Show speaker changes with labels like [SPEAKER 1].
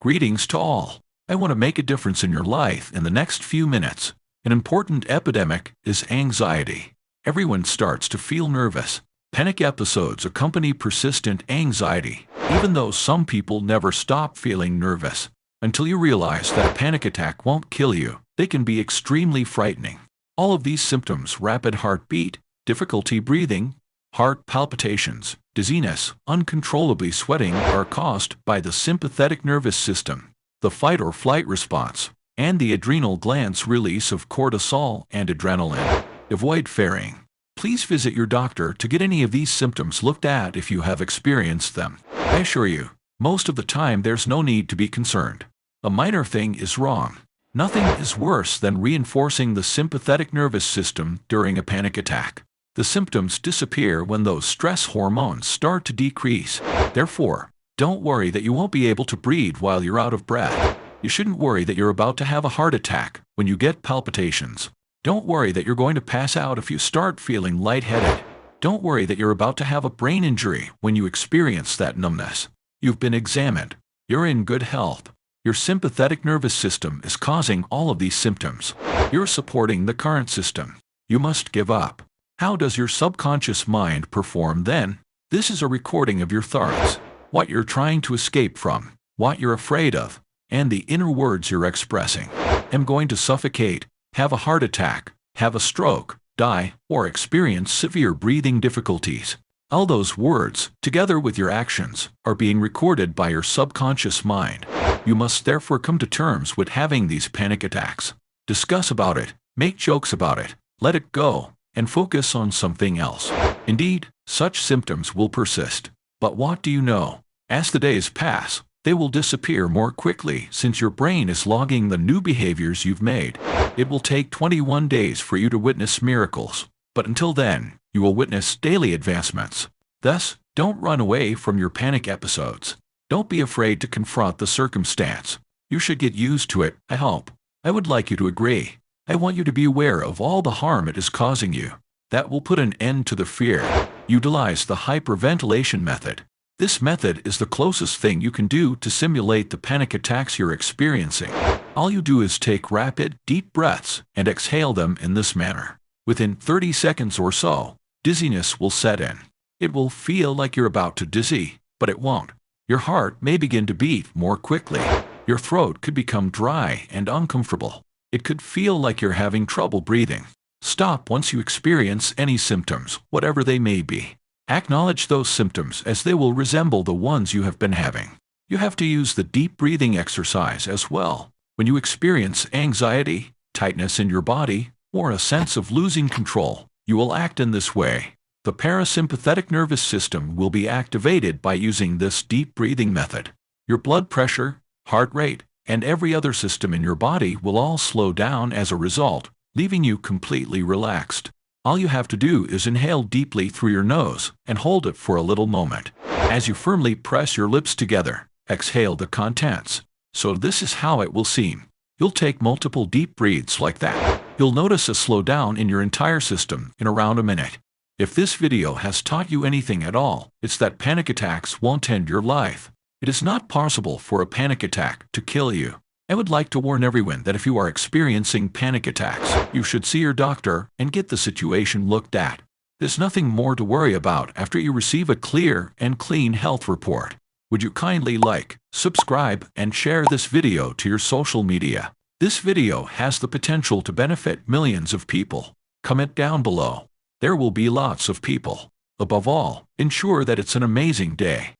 [SPEAKER 1] Greetings to all. I want to make a difference in your life in the next few minutes. An important epidemic is anxiety. Everyone starts to feel nervous. Panic episodes accompany persistent anxiety, even though some people never stop feeling nervous. Until you realize that a panic attack won't kill you, they can be extremely frightening. All of these symptoms, rapid heartbeat, difficulty breathing, heart palpitations, dizziness, uncontrollably sweating, are caused by the sympathetic nervous system, the fight or flight response, and the adrenal glands' release of cortisol and adrenaline. Avoid fearing. Please visit your doctor to get any of these symptoms looked at if you have experienced them. I assure you, most of the time there's no need to be concerned. A minor thing is wrong. Nothing is worse than reinforcing the sympathetic nervous system during a panic attack. The symptoms disappear when those stress hormones start to decrease. Therefore, don't worry that you won't be able to breathe while you're out of breath. You shouldn't worry that you're about to have a heart attack when you get palpitations. Don't worry that you're going to pass out if you start feeling lightheaded. Don't worry that you're about to have a brain injury when you experience that numbness. You've been examined. You're in good health. Your sympathetic nervous system is causing all of these symptoms. You're supporting the current system. You must give up. How does your subconscious mind perform then? This is a recording of your thoughts, what you're trying to escape from, what you're afraid of, and the inner words you're expressing. I'm going to suffocate, have a heart attack, have a stroke, die, or experience severe breathing difficulties. All those words, together with your actions, are being recorded by your subconscious mind. You must therefore come to terms with having these panic attacks. Discuss about it, make jokes about it, let it go, and focus on something else. Indeed, such symptoms will persist. But what do you know? As the days pass, they will disappear more quickly since your brain is logging the new behaviors you've made. It will take 21 days for you to witness miracles, but until then, you will witness daily advancements. Thus, don't run away from your panic episodes. Don't be afraid to confront the circumstance. You should get used to it, I hope. I would like you to agree. I want you to be aware of all the harm it is causing you. That will put an end to the fear. Utilize the hyperventilation method. This method is the closest thing you can do to simulate the panic attacks you're experiencing. All you do is take rapid, deep breaths and exhale them in this manner. Within 30 seconds or so, dizziness will set in. It will feel like you're about to dizzy, but it won't. Your heart may begin to beat more quickly. Your throat could become dry and uncomfortable. It could feel like you're having trouble breathing. Stop once you experience any symptoms, whatever they may be. Acknowledge those symptoms as they will resemble the ones you have been having. You have to use the deep breathing exercise as well. When you experience anxiety, tightness in your body, or a sense of losing control, you will act in this way. The parasympathetic nervous system will be activated by using this deep breathing method. Your blood pressure, heart rate, and every other system in your body will all slow down as a result, leaving you completely relaxed. All you have to do is inhale deeply through your nose and hold it for a little moment. As you firmly press your lips together, exhale the contents. So this is how it will seem. You'll take multiple deep breaths like that. You'll notice a slowdown in your entire system in around a minute. If this video has taught you anything at all, it's that panic attacks won't end your life. It is not possible for a panic attack to kill you. I would like to warn everyone that if you are experiencing panic attacks, you should see your doctor and get the situation looked at. There's nothing more to worry about after you receive a clear and clean health report. Would you kindly like, subscribe, and share this video to your social media? This video has the potential to benefit millions of people. Comment down below. There will be lots of people. Above all, ensure that it's an amazing day.